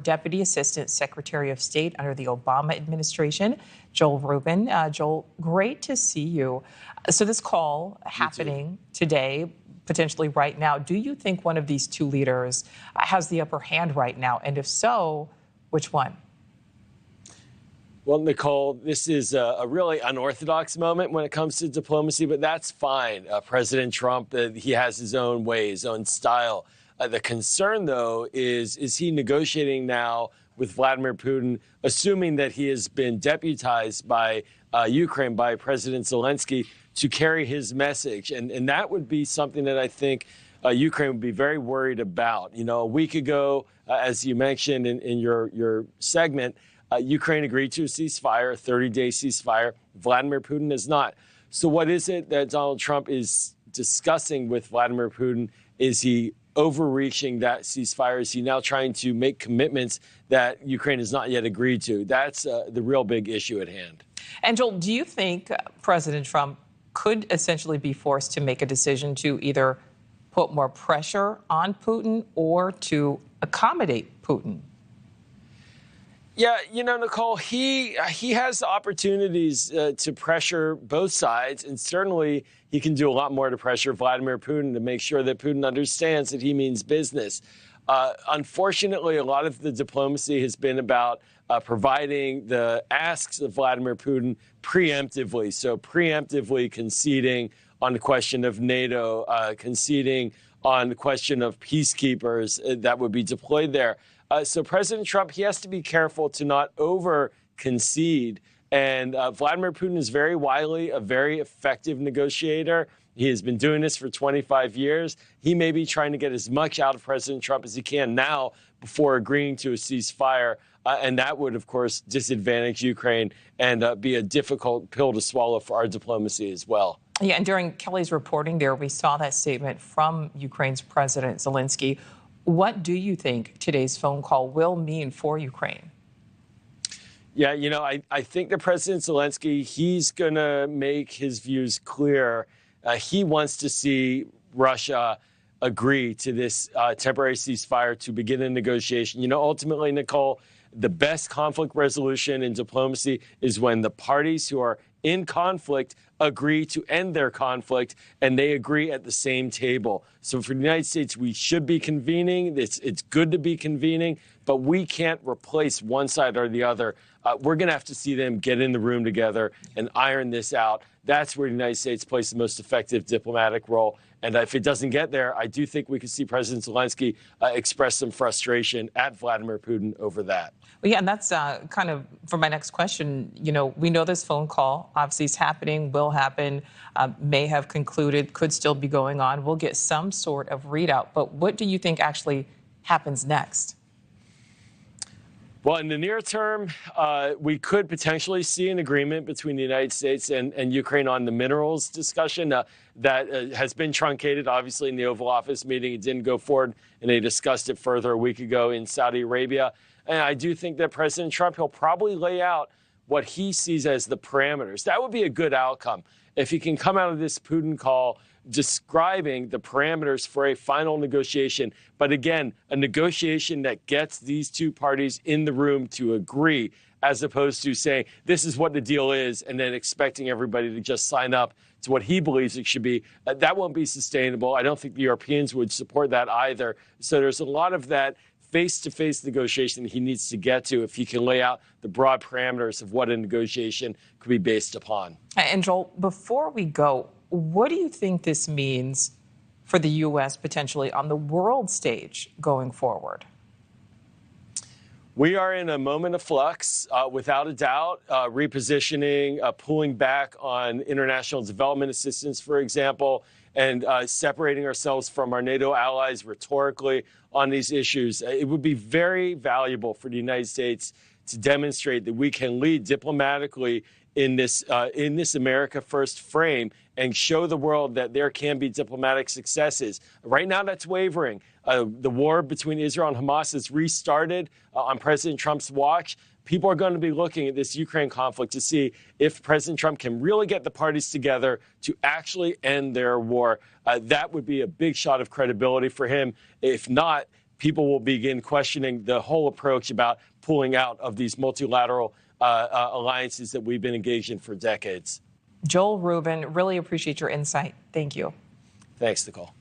Deputy Assistant Secretary of State under the Obama administration, Joel Rubin. Joel, great to see you. So this call happening today, potentially right now, do you think one of these two leaders has the upper hand right now? And if so, which one? Well, Nicole, this is a really unorthodox moment when it comes to diplomacy, but that's fine. President Trump, he has his own way, his own style. The concern, though, is he negotiating now with Vladimir Putin, assuming that he has been deputized by Ukraine, by President Zelensky, to carry his message? And that would be something that I think Ukraine would be very worried about. You know, a week ago, as you mentioned in your segment, Ukraine agreed to a ceasefire, a 30-day ceasefire. Vladimir Putin has not. So what is it that Donald Trump is discussing with Vladimir Putin? Is he overreaching that ceasefire? Is he now trying to make commitments that Ukraine has not yet agreed to? That's the real big issue at hand. And Joel, do you think President Trump could essentially be forced to make a decision to either put more pressure on Putin or to accommodate Putin? Yeah, you know, Nicole, he has opportunities to pressure both sides, and certainly he can do a lot more to pressure Vladimir Putin to make sure that Putin understands that he means business. Unfortunately, a lot of the diplomacy has been about providing the asks of Vladimir Putin preemptively, so preemptively conceding on the question of NATO, conceding on the question of peacekeepers that would be deployed there. So President Trump, he has to be careful to not over-concede. And Vladimir Putin is very wily, a very effective negotiator. He has been doing this for 25 years. He may be trying to get as much out of President Trump as he can now before agreeing to a ceasefire. And that would, of course, disadvantage Ukraine and be a difficult pill to swallow for our diplomacy as well. Yeah, and during Kelly's reporting there, we saw that statement from Ukraine's President Zelensky. What do you think today's phone call will mean for Ukraine? Yeah, you know, I think that President Zelensky, he's going to make his views clear. He wants to see Russia agree to this temporary ceasefire to begin a negotiation. You know, ultimately, Nicole, the best conflict resolution in diplomacy is when the parties who are in conflict agree to end their conflict, and they agree at the same table. So for the United States, we should be convening. It's good to be convening, but we can't replace one side or the other. We're going to have to see them get in the room together and iron this out. That's where the United States plays the most effective diplomatic role. And if it doesn't get there, I do think we could see President Zelensky express some frustration at Vladimir Putin over that. Well, yeah, and that's kind of for my next question. You know, we know this phone call obviously is happening, will happen, may have concluded, could still be going on. We'll get some sort of readout. But what do you think actually happens next? Well, in the near term, we could potentially see an agreement between the United States and Ukraine on the minerals discussion that has been truncated, obviously, in the Oval Office meeting. It didn't go forward, and they discussed it further a week ago in Saudi Arabia. And I do think that President Trump, he'll probably lay out what he sees as the parameters. That would be a good outcome if he can come out of this Putin call describing the parameters for a final negotiation. But again, a negotiation that gets these two parties in the room to agree, as opposed to saying, this is what the deal is, and then expecting everybody to just sign up to what he believes it should be. That won't be sustainable. I don't think the Europeans would support that either. So there's a lot of that face-to-face negotiation he needs to get to if he can lay out the broad parameters of what a negotiation could be based upon. And Joel, before we go, what do you think this means for the U.S. potentially on the world stage going forward? We are in a moment of flux, without a doubt, repositioning, pulling back on international development assistance, for example, and separating ourselves from our NATO allies rhetorically on these issues. It would be very valuable for the United States to demonstrate that we can lead diplomatically in this America First frame and show the world that there can be diplomatic successes. Right now, that's wavering. The war between Israel and Hamas has restarted on President Trump's watch. People are going to be looking at this Ukraine conflict to see if President Trump can really get the parties together to actually end their war. That would be a big shot of credibility for him. If not, people will begin questioning the whole approach about pulling out of these multilateral alliances that we've been engaged in for decades. Joel Rubin, really appreciate your insight. Thank you. Thanks, Nicole.